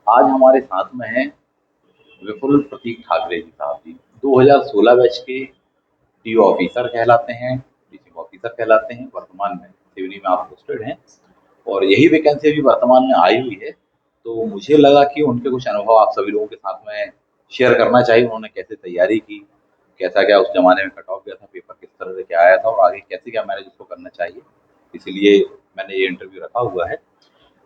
आज हमारे साथ में हैं विपुल प्रतीक ठाकरे जी साहब जी। 2016 बैच के टीओ ऑफिसर कहलाते हैं, टीचिंग ऑफिसर कहलाते हैं। वर्तमान में सिवनी में आप पोस्टेड हैं और यही वैकेंसी अभी वर्तमान में आई हुई है। तो मुझे लगा कि उनके कुछ अनुभव आप सभी लोगों के साथ में शेयर करना चाहिए। उन्होंने कैसे तैयारी की, कैसा क्या उस जमाने में कट ऑफ गया था, पेपर किस तरह से क्या आया था और आगे कैसे क्या मैनेज उसको करना चाहिए। इसलिए मैंने ये इंटरव्यू रखा हुआ है।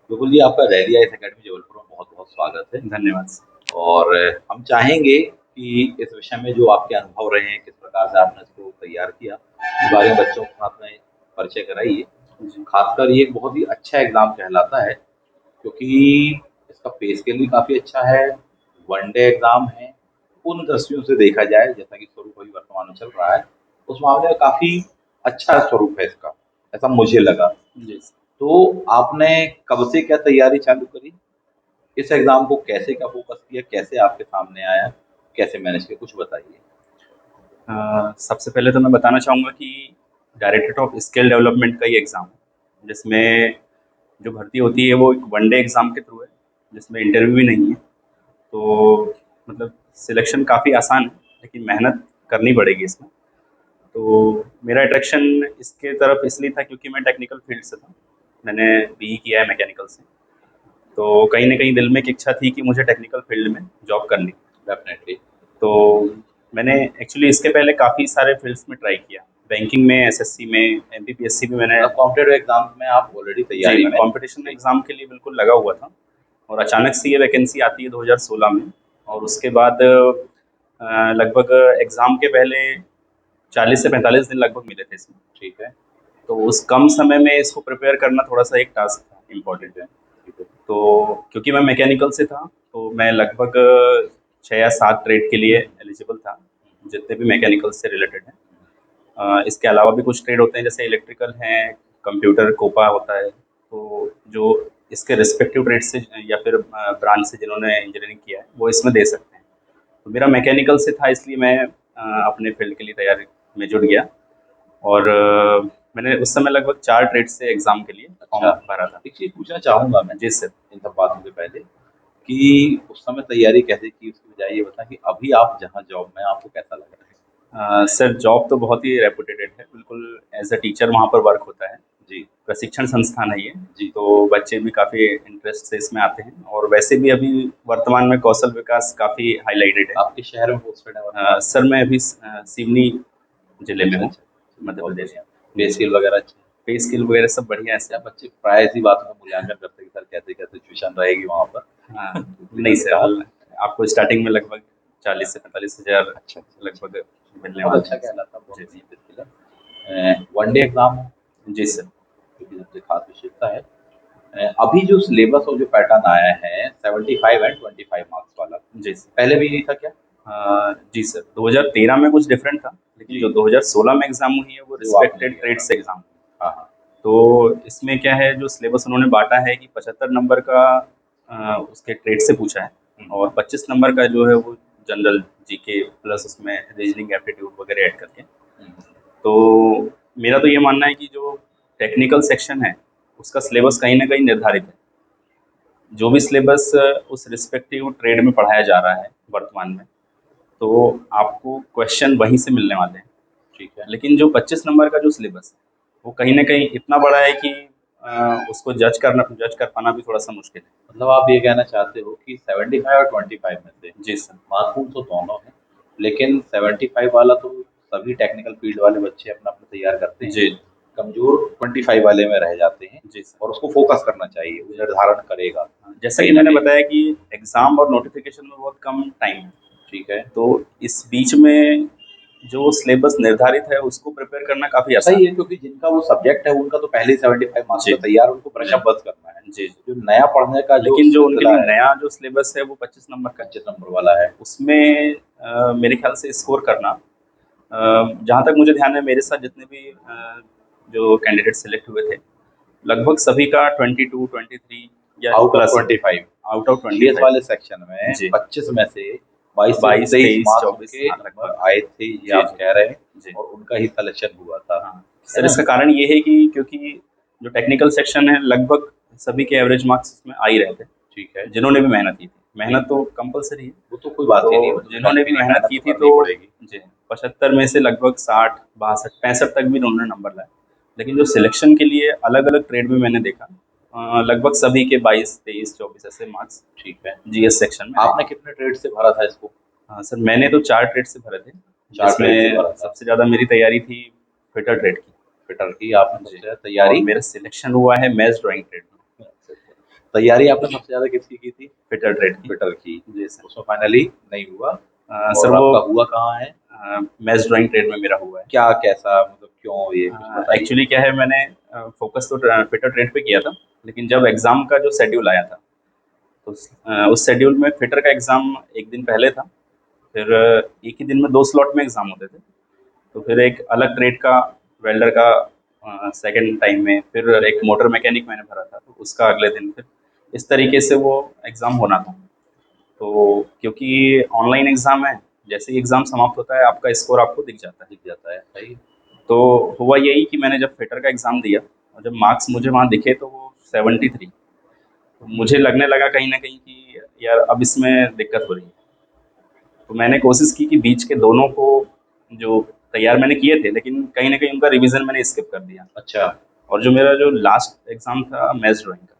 बिल्कुल जी, आपका रैली आईएएस एकेडमी जबलपुर में बहुत बहुत स्वागत है। धन्यवाद सर। और हम चाहेंगे कि इस विषय में जो आपके अनुभव रहे हैं, किस प्रकार से आपने इसको तैयार किया, इस बारे में बच्चों के साथ में परिचय कराइए। जी। खासकर ये एक बहुत ही अच्छा एग्जाम कहलाता है क्योंकि इसका पे स्केल भी काफ़ी अच्छा है, वनडे एग्जाम है। उन दृष्टियों से देखा जाए, जैसा कि स्वरूप अभी वर्तमान में चल रहा है, उस मामले में काफ़ी अच्छा स्वरूप है इसका, ऐसा मुझे लगा। जी। तो आपने कब से क्या तैयारी चालू करी? इस एग्ज़ाम को कैसे क्या फ़ोकस किया? कैसे आपके सामने आया? कैसे मैनेज किया? कुछ बताइए। सबसे पहले तो मैं बताना चाहूँगा कि डायरेक्टरेट ऑफ स्किल डेवलपमेंट का ही एग्ज़ाम है, जिसमें जो भर्ती होती है वो एक वनडे एग्ज़ाम के थ्रू है, जिसमें इंटरव्यू भी नहीं है। तो मतलब सिलेक्शन काफ़ी आसान है, लेकिन मेहनत करनी पड़ेगी इसमें। तो मेरा अट्रैक्शन इसके तरफ इसलिए था क्योंकि मैं टेक्निकल फील्ड से था। मैंने बीई किया है मैकेनिकल से। तो कहीं न कहीं दिल में एक इच्छा थी कि मुझे टेक्निकल फील्ड में जॉब करनी। डेफ़िनेटली। तो मैंने एक्चुअली इसके पहले काफ़ी सारे फील्ड्स में ट्राई किया। बैंकिंग में, एसएससी में, एमपीपीएससी में मैंने। मतलब कॉम्पिटिटिव एग्ज़ाम्स में आप ऑलरेडी जी, तैयारी मैं में कॉम्पिटिशन थे। एग्ज़ाम के लिए बिल्कुल लगा हुआ था और अचानक से ये वैकेंसी आती है 2016 में। और उसके बाद लगभग एग्ज़ाम के पहले 40 से 45 दिन लगभग मिले थे इसमें। ठीक है, तो उस कम समय में इसको प्रिपेयर करना थोड़ा-सा एक टास्क था, इम्पोर्टेंट है। ठीक है। तो क्योंकि मैं मैकेनिकल से था, तो मैं लगभग 6 या 7 ट्रेड के लिए एलिजिबल था, जितने भी मैकेनिकल से रिलेटेड हैं। इसके अलावा भी कुछ ट्रेड होते हैं, जैसे इलेक्ट्रिकल हैं, कंप्यूटर कोपा होता है। तो जो इसके रिस्पेक्टिव ट्रेड से या फिर ब्रांच से जिन्होंने इंजीनियरिंग किया है, वो इसमें दे सकते हैं। तो मेरा मैकेनिकल से था, इसलिए मैं अपने फील्ड के लिए तैयारी में जुट गया। और मैंने उस समय लगभग 4 ट्रेड से एग्ज़ाम के लिए फॉर्म अच्छा, भरा था। एक चीज़ पूछना चाहूँगा मैं जी सर। इन सब बातों से पहले कि उस समय तैयारी कैसे की? उसकी बजाय ये बताएँ कि अभी आप जहाँ जॉब में हैं, आपको कैसा लग रहा है? सर जॉब तो बहुत ही रेपुटेटेड है, बिल्कुल एज़ अ टीचर वहाँ पर वर्क होता है। जी, प्रशिक्षण संस्थान है ये, जी। तो बच्चे भी काफ़ी इंटरेस्ट से इसमें आते हैं और वैसे भी अभी वर्तमान में कौशल विकास काफ़ी हाइलाइटेड है। आपके शहर में पोस्टेड है वर्तमान में? सर मैं अभी सिवनी ज़िले में अच्छा, हूँ, अच्छा। चलिए मध्य बहुत प्रदेश। बढ़िया। पे जी, स्केल वगैरह अच्छा है? पे स्किल वगैरह सब बढ़िया है क्या सर। बच्चे प्राय ऐसी बातों का मूल्यांकन करते हैं कि सर कैसे क्या सिचुएशन रहेगी वहाँ पर? हाँ, दूसरी नहीं जगह का। सर, आपको स्टार्टिंग में लगभग 40 से 45 हज़ार अच्छा, अच्छा, अच्छा। लगभग मिलने बहुत वाले अच्छा हैं सर। कहलाता है, बहुत जी, बढ़िया पे स्केल है। वनडे एग्ज़ाम है, जी सर। जो कि सबसे खास विशेषता है। अभी जो सिलेबस और जो पैटर्न आया है 75 एंड 25 मार्क्स वाला, जी सर। पहले भी यही था क्या? जी सर, 2013 में कुछ डिफरेंट था, लेकिन जो जी, 2016 में एग्ज़ाम हुई है वो जो आपने रिस्पेक्टेड दिया था। ट्रेड्स एग्ज़ाम हुई है। हाँ, हाँ। तो इसमें क्या है, जो सिलेबस उन्होंने बाँटा है कि 75 नंबर का उसके ट्रेड से पूछा है हुँ, और 25 नंबर का जो है वो जनरल जीके प्लस उसमें रीजनिंग एप्टीट्यूड वगैरह ऐड करके। हुँ, हुँ। तो मेरा तो ये मानना है कि जो टेक्निकल सेक्शन है, उसका सिलेबस कहीं न कहीं निर्धारित है। जो भी सिलेबस उस रिस्पेक्टिव ट्रेड में पढ़ाया जा रहा है वर्तमान में, तो आपको क्वेश्चन वहीं से मिलने वाले हैं। ठीक है। लेकिन जो 25 नंबर का जो सिलेबस है, वो कहीं न कहीं इतना बड़ा है कि उसको जज कर पाना भी थोड़ा-सा मुश्किल है। मतलब आप ये कहना चाहते हो कि 75 और 25 में से जी सर। महत्वपूर्ण तो दोनों हैं, लेकिन 75 वाला तो सभी टेक्निकल फील्ड वाले बच्चे अपना-अपना तैयार करते हैं। जी, कमज़ोर 25 वाले में रह जाते हैं जी सर। और उसको फ़ोकस करना चाहिए, वो जी। निर्धारण करेगा हाँ, जैसा कि कहीं न मैंने कहीं। बताया कि एग्ज़ाम और नोटिफ़िकेशन में बहुत कम टाइम है। ठीक है। तो इस बीच में जो सिलेबस निर्धारित है, उसको प्रिपेयर करना काफ़ी आसान सही है क्योंकि जिनका वो सब्जेक्ट है उनका तो पहले ही 75 है। मार्क्स जी, का तैयार उनको ब्रश जी, अप बस करना है। जी, जी। जो नया पढ़ने का जो लेकिन जो उनके सिलसिला लिए है, नया जो सिलेबस है, वो 25 नंबर का है। 25 नंबर वाला है। उसमें मेरे ख़्याल से स्कोर करना, जहाँ तक मुझे ध्यान है, मेरे साथ जितने भी जो कैंडिडेट सेलेक्ट हुए थे, लगभग सभी का 22, 23 या आउट ऑफ प्लस ही था, 25 आउट ऑफ जीएस 25। वाले सेक्शन में जी, 25 में से 22 से 22, 23 23, मार्क्स 24, उनके हाँ, नंबर लगभग। आए थे, ये जी, आप जी, कह रहे हैं जी। और उनका ही सिलेक्शन हुआ था, हाँ, है सर ना? इसका कारण ये है कि क्योंकि जो टेक्निकल सेक्शन है, लगभग सभी के एवरेज मार्क्स इसमें आ ही रहे थे। ठीक है। जिन्होंने भी मेहनत की थी, मेहनत तो कंपलसरी है। वो तो कोई बात ही नहीं, वो तो तो जिन्होंने भी कंटिन्यू मेहनत की थी करनी तो पड़ेगी। जी 75 में से लगभग 60, 62, 65 तक भी उन्होंने नंबर लाए। लेकिन जो सिलेक्शन के लिए अलग अलग ट्रेड में मैंने देखा, लगभग सभी के 22, 23, 24 ऐसे मार्क्स ठीक है। जीएस सेक्शन में आए आपने थे। कितने ट्रेड से भरा था इसको? हाँ सर, मैंने तो 4 ट्रेड से भरे थे, 4 ट्रेड से जिसमें भरा था। सबसे ज़्यादा मेरी तैयारी थी फिटर ट्रेड की। फिटर की आपने सबसे जी, ज़्यादा और तैयारी? मेरा सिलेक्शन हुआ है मैथ्स ड्राइंग ट्रेड में, तैयारी आपने सबसे ज़्यादा किसकी की थी? फिटर ट्रेड की। फिटर की। जी सर। उसमें फाइनली नहीं हुआ। सर और वो आपका हुआ कहाँ है? मैथ्स ड्राइंग ट्रेड में मेरा हुआ है। क्या कैसा मतलब क्यों, ये कुछ बताइए? एक्चुअली क्या है, मैंने फोकस तो फिटर ट्रेड पे किया था, लेकिन जब एग्ज़ाम का जो शेड्यूल आया था, तो उस शेड्यूल में फिटर का एग्ज़ाम एक दिन पहले था। फिर एक ही दिन में 2 स्लॉट में एग्ज़ाम होते थे। तो फिर एक अलग ट्रेड का, वेल्डर का सेकंड टाइम में, फिर एक मोटर मैकेनिक मैंने भरा था, तो उसका अगले दिन, फिर इस तरीके से वो एग्ज़ाम होना था। तो क्योंकि ऑनलाइन एग्ज़ाम है, जैसे ही एग्ज़ाम समाप्त होता है आपका स्कोर आपको दिख जाता है। दिख जाता है, सही। तो हुआ यही कि मैंने जब फिटर का एग्ज़ाम दिया और जब मार्क्स मुझे वहाँ दिखे तो वो 73, तो मुझे लगने लगा कहीं न कहीं कि यार अब इसमें दिक्कत हो रही है। तो मैंने कोशिश की कि बीच के दोनों को जो तैयार मैंने किए थे, लेकिन कहीं न कहीं उनका रिवीज़न मैंने स्किप कर दिया। अच्छा। और जो मेरा जो लास्ट एग्ज़ाम था मैथ्स ड्राइंग का,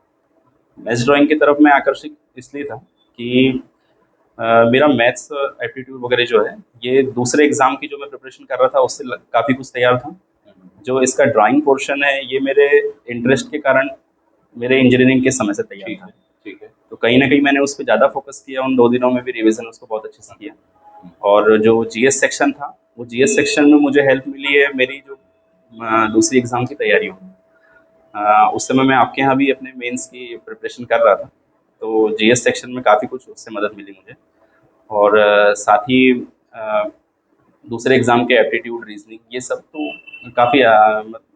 मैथ्स ड्राइंग की तरफ मैं आकर्षित इसलिए था कि मेरा मैथ्स एप्टीट्यूड वगैरह जो है, ये दूसरे एग्ज़ाम की जो मैं प्रिपरेशन कर रहा था उससे काफ़ी कुछ तैयार था। जो इसका ड्राइंग पोर्शन है, ये मेरे इंटरेस्ट के कारण मेरे इंजीनियरिंग के समय से तैयार ठीक था। है, ठीक है। तो कहीं न कहीं मैंने उस पे ज़्यादा फ़ोकस किया, उन 2 दिनों में भी रिवीज़न उसको बहुत अच्छे से किया। हुँ, और जो जीएस सेक्शन था, वो जीएस सेक्शन में मुझे हेल्प मिली है मेरी जो दूसरी एग्ज़ाम की तैयारियों में। उस समय मैं आपके यहाँ भी अपने मेंस की प्रिपरेशन कर रहा था, तो जीएस सेक्शन में काफ़ी कुछ उससे मदद मिली मुझे। और साथ ही अ, दूसरे एग्ज़ाम के एप्टीट्यूड, रीज़निंग, ये सब तो काफ़ी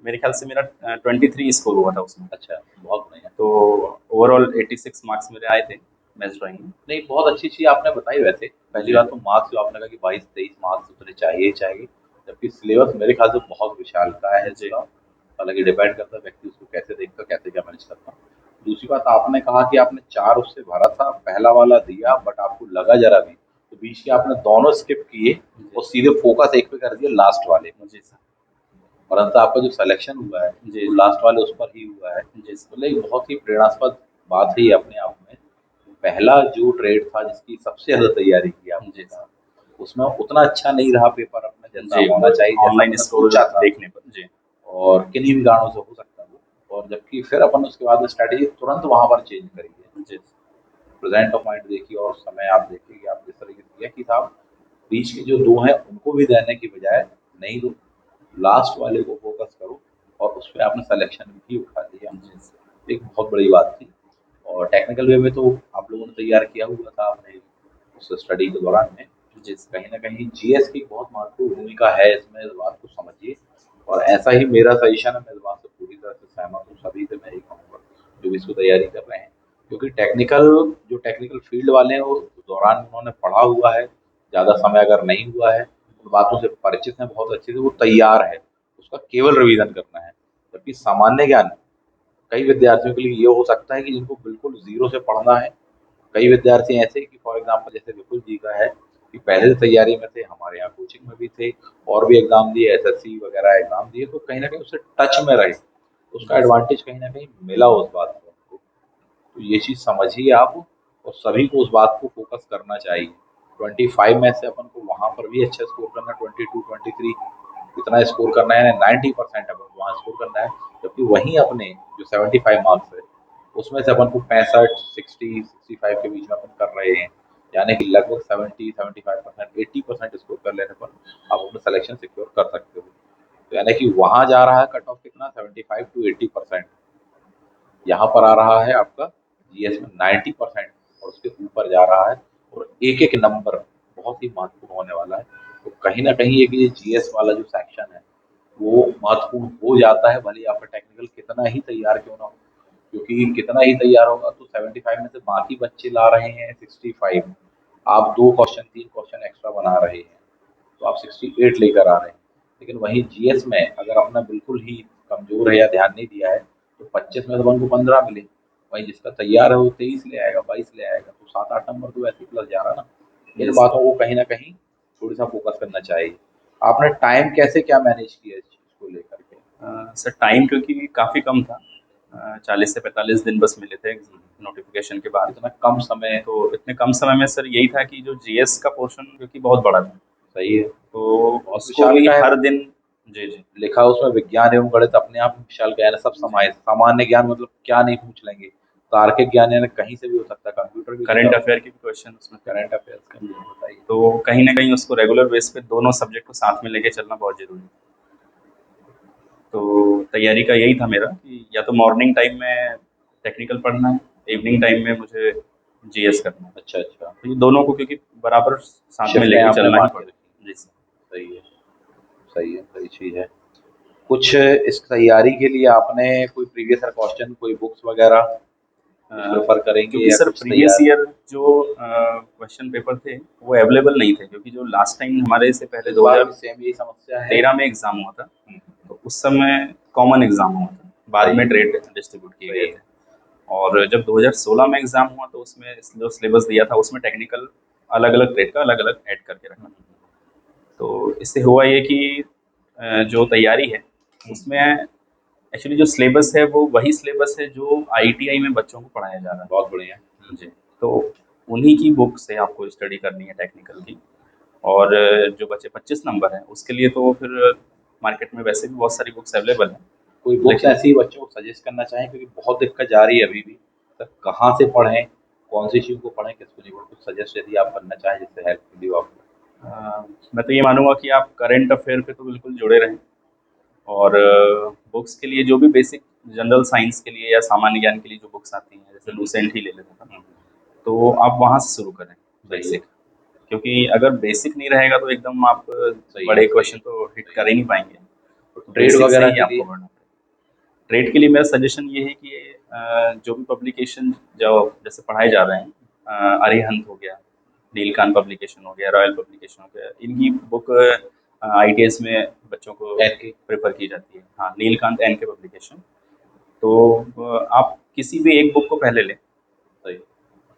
मेरे ख्याल से मेरा 23 स्कोर हुआ था उसमें। अच्छा, बहुत बढ़िया। तो ओवरऑल 86 मार्क्स मेरे आए थे मैथ्स ड्राइंग में। नहीं, बहुत अच्छी चीज़ आपने बताई वैसे। पहली जी, बात तो मार्क्स जो आपने कहा कि 22-23 मार्क्स उतने चाहिए ही चाहिए, जबकि सिलेबस मेरे ख्याल से बहुत विशालकाय है जी, इसका। हालाँकि डिपेंड करता है व्यक्ति उसको कैसे देखता है, कैसे क्या मैनेज करता है। दूसरी बात आपने कहा कि आपने 4 उससे भरा था, पहला वाला दिया बट आपको लगा ज़रा भी, तो बीच के आपने दोनों स्किप किए और सीधे फ़ोकस एक पे कर दिया लास्ट वाले पे। जी सर। परंतु आपका जो सिलेक्शन हुआ है, जी, वो लास्ट वाले उस पर ही हुआ है। जी सर। मतलब एक बहुत ही प्रेरणास्पद बात है ये अपने आप में। पहला जो ट्रेड था जिसकी सबसे ज़्यादा तैयारी की आपने जी सर। कहा, उसमें उतना अच्छा नहीं रहा पेपर अपना जैसा जी, होना चाहिए, जैसा ऑनलाइन आपने स्कोर सोचा था। देखने पर। जी, और किन्हीं भी कारणों से हो सकता है वो। और जबकि फिर अपन उसके बाद में स्ट्रैटेजी तुरंत वहाँ पर चेंज करी है। जी, प्रेज़ेंट ऑफ माइंड देखिए और समय आप देखिए कि आप जिस तरीके से किया कि साहब बीच के जो 2 हैं उनको भी देने की बजाय नहीं दो, लास्ट वाले को फ़ोकस करो और उसपे आपने सिलेक्शन भी उठा लिया। जी सर। एक बहुत बड़ी बात थी। और टेक्निकल वे में तो आप लोगों ने तैयार किया हुआ था अपने उस स्टडी के दौरान में। जी सर। कहीं न कहीं जीएस की बहुत महत्वपूर्ण भूमिका है इसमें, इस बात को समझिए। और ऐसा ही मेरा सजेशन है, मैं इस बात से पूरी तरह से सहमत हूँ, सभी से मैं यही कहूँगा, जो भी इसको तैयारी कर रहे हैं। क्योंकि टेक्निकल फ़ील्ड वाले हैं, वो उस दौरान उन्होंने पढ़ा हुआ है, ज़्यादा समय अगर नहीं हुआ है, उन बातों से परिचित हैं बहुत अच्छे से, वो तैयार है, उसका केवल रिवीज़न करना है। जबकि सामान्य ज्ञान कई विद्यार्थियों के लिए ये हो सकता है कि जिनको बिल्कुल ज़ीरो से पढ़ना है। कई विद्यार्थी ऐसे हैं कि फॉर एग्ज़ाम्पल जैसे विपुल जी का है कि पहले से तैयारी में थे, हमारे यहाँ कोचिंग में भी थे और भी एग्ज़ाम दिए, एसएससी वगैरह एग्ज़ाम दिए, तो कहीं न कहीं उससे टच में रहे। उसका जी सर। एडवांटेज कहीं न कहीं मिला उस बात से उनको। तो ये चीज़ समझिए आप और सभी को उस बात को फ़ोकस करना चाहिए। 25 में से अपन को वहाँ पर भी अच्छा स्कोर करना है, 22, 23 इतना स्कोर करना है, 90% अपन को वहाँ स्कोर करना है। जबकि वहीं अपने जो 75 मार्क्स है, उसमें से अपन को 65, 60, 65 के बीच में अपन कर रहे हैं। यानी कि लगभग 70, 75%, 80% स्कोर कर लेने पर आप अपना सिलेक्शन सिक्योर कर सकते हो। तो यानी कि वहाँ जा रहा है कट ऑफ कितना, 75 टू 80%। यहाँ पर आ रहा है आपका जीएस में 90% और उसके ऊपर जा रहा है। और एक-एक नंबर बहुत ही महत्वपूर्ण होने वाला है। तो कहीं न कहीं एक ये जीएस वाला जो सेक्शन है, वो महत्वपूर्ण हो जाता है, भले ही आपका टेक्निकल कितना ही तैयार क्यों ना हो। क्योंकि कितना ही तैयार होगा तो 75 में से बाकी बच्चे ला रहे हैं 65, आप 2 क्वेश्चन 3 क्वेश्चन एक्स्ट्रा बना रहे हैं, तो आप 68 लेकर आ रहे हैं। लेकिन वहीं जीएस में अगर अपना बिल्कुल ही कमज़ोर है या ध्यान नहीं दिया है, तो 25 में से अपन को 15 मिले। वहीं जिसका तैयार है वो 23 ले आएगा, 22 ले आएगा, तो 7-8 नंबर तो वैसे ही प्लस जा रहा ना। इन यस बातों को कहीं न कहीं थोड़ा-सा फ़ोकस करना चाहिए। आपने टाइम कैसे क्या मैनेज किया इस चीज़ को लेकर के? सर टाइम क्योंकि काफ़ी कम था, 40 से 45 दिन बस मिले थे नोटिफिकेशन के बाद। इतना कम समय तो इतने कम समय में सर यही था कि जो जीएस का पोर्शन क्योंकि बहुत बड़ा था, सही है, तो बहुत उसको विशाल भी का है। हर दिन। जी जी। लिखा उसमें विज्ञान एवं गणित अपने आप में विशाल ज्ञान है, सब समाये। सामान्य ज्ञान मतलब क्या नहीं पूछ लेंगे। तार्किक ज्ञान यानी कहीं से भी हो सकता है, कंप्यूटर भी लिखा करंट हुआ अफेयर के भी क्वेश्चन उसमें थे। करंट अफेयर्स का भी बताइए। तो कहीं ना कहीं उसको रेगुलर बेस पे दोनों सब्जेक्ट को साथ में लेके चलना बहुत जरूरी है। तो तैयारी का यही था मेरा कि या तो मॉर्निंग टाइम में टेक्निकल पढ़ना है, इवनिंग टाइम में मुझे जीएस करना है। अच्छा, अच्छा। तो ये दोनों को क्योंकि बराबर साथ में शिफ्टें लेके आपने चलना ही मान के पड़ेगा। रखी। जी सर। सही है, सही है, सही चीज़ है। कुछ इस तैयारी के लिए आपने कोई प्रीवियस ईयर क्वेश्चन, कोई बुक्स वगैरह कुछ प्रेफ़र करेंगे क्योंकि या सर कुछ प्रीवियस तैयार ईयर जो क्वेश्चन पेपर थे वो अवेलेबल नहीं थे, क्योंकि जो लास्ट टाइम हमारे से पहले इस बार भी सेम यही समस्या है? 2013 में एग्ज़ाम हुआ था, हुँ, तो उस समय कॉमन एग्ज़ाम हुआ था, बाद सही में है, ट्रेड डिस्ट्रीब्यूट किए सही गए है। थे। और जब 2016 में एग्ज़ाम हुआ तो उसमें जो सिलेबस दिया था उसमें टेक्निकल अलग-अलग ट्रेड का अलग-अलग ऐड करके रखा हुँ, था। तो इससे हुआ ये कि जो तैयारी है हुँ, उसमें एक्चुअली जो सिलेबस है वो वही सिलेबस है जो आईटीआई में बच्चों को पढ़ाया जा रहा बहुत बढ़िया। है। जी। तो उन्हीं की बुक से आपको स्टडी करनी है टेक्निकल की। और जो बचे 25 नंबर हैं उसके लिए तो फिर मार्केट में वैसे भी बहुत सारी बुक्स अवेलेबल हैं। कोई बुक्स लेकिन ऐसी बच्चों को सजेस्ट करना चाहें, क्योंकि बहुत दिक्कत जा रही है अभी भी। सर कहाँ से पढ़ें, कौन सी चीज़ को पढ़ें, किसको नहीं पढ़ें? कुछ सजेस्ट यदि आप करना चाहें जिससे हेल्प मिली हो आपको? मैं तो ये मानूंगा कि आप करंट अफेयर पे तो बिल्कुल जुड़े रहें। और बुक्स के लिए जो भी बेसिक जनरल साइंस के लिए या सामान्य ज्ञान के लिए जो बुक्स आती हैं, जैसे लूसेंट ही ले लेते हैं, हुँ, तो आप वहाँ से शुरू करें सही है, बेसिक। क्योंकि अगर बेसिक नहीं रहेगा तो एकदम आप सही है, बड़े सही क्वेश्चन है, तो हिट सही कर है। ही नहीं पाएंगे। तो तो ट्रेड बेसिक से वगैरह ही के आपको लिए? पढ़ना पड़ेगा। ट्रेड के लिए मेरा सजेशन ये है कि जो भी पब्लिकेशन जो जैसे पढ़ाए जा रहे हैं, अरिहंत हो गया, नीलकांत पब्लिकेशन हो गया, रॉयल पब्लिकेशन हो गया, इनकी बुक आईटीएस में बच्चों को टेन की? प्रेफर की जाती है। हाँ, नीलकांत एन के पब्लिकेशन। तो आप किसी भी एक बुक को पहले लें, सही,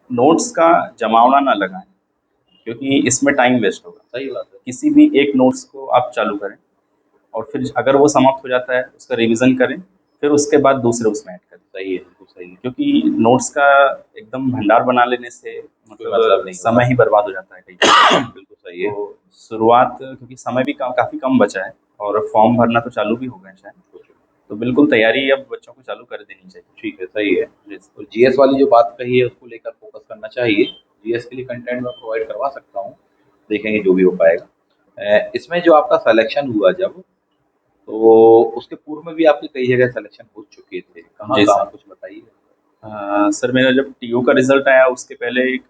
नोट्स का जमावड़ा ना लगाएं, क्योंकि इसमें टाइम वेस्ट होगा। सही बात है। किसी भी एक नोट्स को आप चालू करें और फिर अगर वो समाप्त हो जाता है उसका रिवीजन करें, फिर उसके बाद दूसरे उसमें ऐड करें। सही है, बिल्कुल सही है। क्योंकि नोट्स का एकदम भंडार बना लेने से कोई मतलब मतलब नहीं होता। समय ही बर्बाद हो जाता है कई बार। बिल्कुल सही है। तो शुरुआत, क्योंकि समय भी काफ़ी कम बचा है और फॉर्म भरना तो चालू भी हो गए हैं शायद, तो बिल्कुल तैयारी अब बच्चों को चालू कर देनी चाहिए। ठीक है, सही है। जी। और जीएस वाली जो बात कही है उसको लेकर फ़ोकस करना चाहिए। जीएस के लिए कंटेंट मैं प्रोवाइड करवा सकता हूँ, देखेंगे जो भी हो पाएगा। इसमें जो आपका सिलेक्शन हुआ जब, तो उसके पूर्व में भी आपके कई जगह सिलेक्शन हो चुके थे। जी कहाँ-कहाँ सर। कुछ बताइए? सर मेरा जब टीयू का रिजल्ट आया उसके पहले एक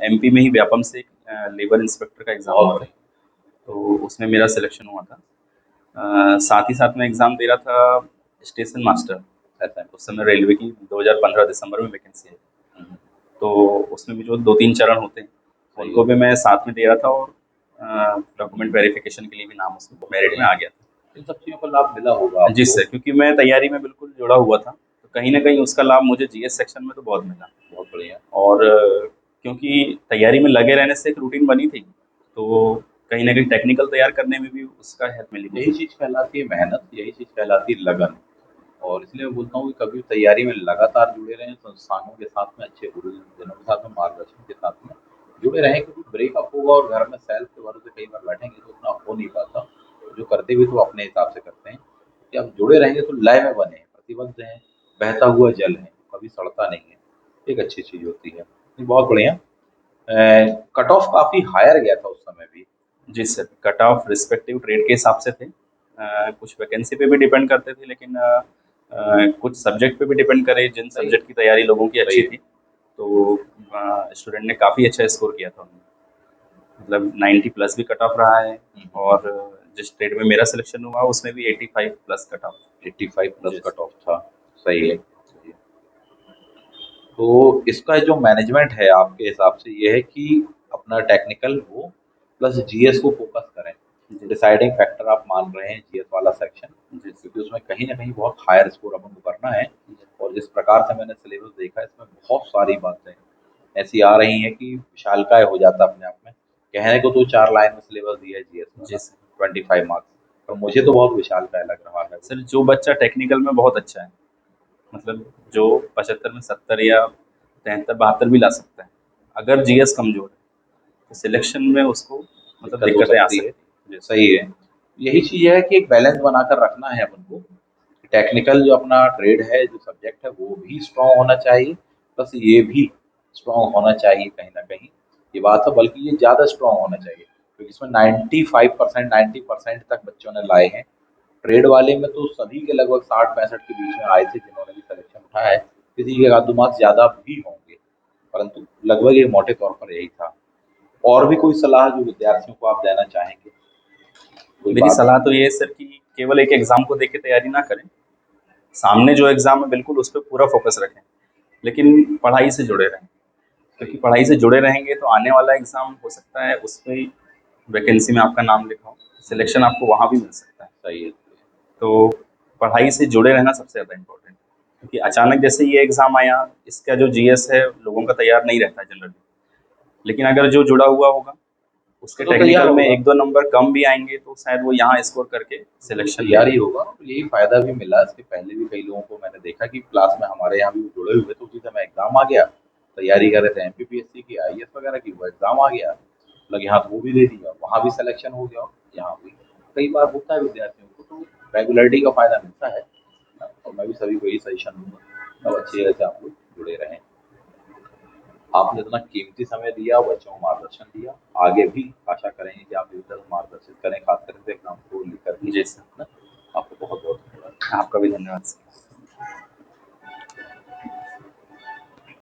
एमपी में ही व्यापम से एक लेबर इंस्पेक्टर का एग्ज़ाम बहुत हुआ था, बढ़िया। तो उसमें मेरा सिलेक्शन हुआ था। साथ ही साथ मैं एग्ज़ाम दे रहा था स्टेशन मास्टर। ऐसा है। उस समय रेलवे की 2015 दिसंबर में वैकेंसी आई, हुँ, तो उसमें भी जो 2-3 चरण होते हैं सही उनको है। भी मैं साथ में दे रहा था, और डॉक्यूमेंट वेरिफिकेशन के लिए भी नाम उसमें बहुत मेरिट में बढ़िया। आ गया था। इन सब चीज़ों का लाभ मिला होगा जी आपको। सर, क्योंकि मैं तैयारी में बिल्कुल जुड़ा हुआ था, तो कहीं न कहीं उसका लाभ मुझे जीएस सेक्शन में तो बहुत मिला। बहुत बढ़िया। और क्योंकि तैयारी में लगे रहने से एक रूटीन बनी थी, तो कहीं न कहीं टेक्निकल तैयार करने में भी उसका हेल्प मिली मुझे। यही चीज़ कहलाती है मेहनत, यही चीज़ कहलाती है लगन। और इसलिए मैं बोलता हूँ कि कभी तैयारी में लगातार जुड़े रहें, संस्थानों के साथ में, अच्छे गुरुजनों के साथ में, मार्गदर्शन के साथ में जुड़े रहें, क्योंकि ब्रेकअप होगा और घर में सेल्फ के भरोसे कई बार बैठेंगे तो उतना हो नहीं पाता। जो करते भी तो अपने हिसाब से करते हैं, कि आप जुड़े रहेंगे तो लय में बने हैं, प्रतिबद्ध हैं, बहता हुआ जल है, कभी सड़ता नहीं है। एक अच्छी चीज़ होती है। ये बहुत बढ़िया। कट ऑफ काफ़ी हायर गया था उस समय भी। जी sir, cut off respective trade के हिसाब से थे। कुछ वैकेंसी पे भी डिपेंड करते थे, लेकिन कुछ सब्जेक्ट पे भी डिपेंड करे, जिन सही है, सब्जेक्ट की तैयारी लोगों की सही अच्छी है। थी, तो स्टूडेंट ने काफ़ी अच्छा स्कोर किया था उनमें। मतलब 90 प्लस भी कट ऑफ रहा है, हुँ, और जिस ट्रेड में मेरा सिलेक्शन हुआ उसमें भी 85 प्लस कट ऑफ। 85 प्लस जी कट सर। ऑफ था। सही है, सही है। तो इसका जो मैनेजमेंट है आपके हिसाब से ये है कि अपना टेक्निकल हो प्लस जीएस को फोकस करें। जी डिसाइडिंग फैक्टर आप मान रहे हैं जीएस वाला सेक्शन, जी क्योंकि उसमें कहीं ना कहीं बहुत हायर स्कोर अपन को करना है। और जिस प्रकार से मैंने सिलेबस देखा, इसमें बहुत सारी बातें ऐसी आ रही हैं कि विशालकाय हो जाता अपने आप में। कहने को तो 4 लाइन में सिलेबस दिया है जीएस जी वाला, सर। 25 मार्क्स, पर मुझे तो बहुत विशालकाय लग रहा है वो। सर जो बच्चा टेक्निकल में बहुत अच्छा है, मतलब जो 75 में 70 या 73 72 भी ला सकता है, अगर जीएस कमजोर है तो सिलेक्शन में उसको मतलब दिक्कत हो दिक्कतें आ सकती है। सकती हैं। जी सही है। यही चीज़ है कि एक बैलेंस बनाकर रखना है अपन को। टेक्निकल जो अपना ट्रेड है, जो सब्जेक्ट है, वो भी स्ट्रॉन्ग होना चाहिए, प्लस ये भी स्ट्रॉन्ग होना चाहिए कहीं न कहीं। ये बात है, बल्कि ये ज़्यादा स्ट्रॉन्ग होना चाहिए, क्योंकि इसमें 95% 90% तक बच्चों ने लाए हैं। ट्रेड वाले में तो सभी के लगभग 60-65 के बीच में आए थे जिन्होंने भी सिलेक्शन उठाया है। किसी के 1-2 मार्क्स ज़्यादा भी होंगे, परंतु लगभग ये मोटे तौर पर यही था। और भी कोई सलाह जो विद्यार्थियों को आप देना चाहेंगे? कोई मेरी बात? सलाह तो ये है सर कि केवल एक एग्ज़ाम को देख के तैयारी ना करें, सामने जो एग्ज़ाम है बिल्कुल उस पे पूरा फ़ोकस रखें, लेकिन पढ़ाई से जुड़े रहें, क्योंकि पढ़ाई से जुड़े रहेंगे तो आने वाला एग्ज़ाम हो सकता है उसमें वैकेंसी में आपका नाम लिखा हो, सिलेक्शन आपको वहाँ भी मिल सकता है। सही है। तो पढ़ाई से जुड़े रहना सबसे ज़्यादा इम्पोर्टेंट है, क्योंकि अचानक जैसे ये एग्ज़ाम आया, इसका जो जीएस है लोगों का तैयार नहीं रहता है जनरली, लेकिन अगर जो जुड़ा हुआ होगा उसके तो तैयार टेक्निकल में होगा। 1-2 नंबर कम भी आएँगे तो शायद वो यहाँ स्कोर करके वो सिलेक्शन ले तैयार ही ले। होगा। तो यही फ़ायदा भी मिला, इसके पहले भी कई लोगों को मैंने देखा कि क्लास में हमारे यहाँ भी जुड़े हुए थे, उसी समय एग्ज़ाम आ गया, तैयारी कर रहे थे एमपीपीएससी की, आईएएस वगैरह की, वो एग्ज़ाम आ गया, लगे हाथ वो भी दे दिया, वहाँ भी सिलेक्शन हो गया, यहाँ भी। कई बार होता है विद्यार्थियों को, तो रेगुलरिटी का फ़ायदा मिलता है। और मैं भी सभी को यही सजेशन दूँगा, सब अच्छी तरह से आप लोग जुड़े रहें। आपने इतना कीमती समय दिया, बच्चों को मार्गदर्शन दिया, आगे भी आशा करेंगे कि आप इसी तरह मार्गदर्शित करें, खास करके एग्ज़ाम को लेकर के, जी सर, है ना? आपको बहुत-बहुत धन्यवाद। आपका भी धन्यवाद सर।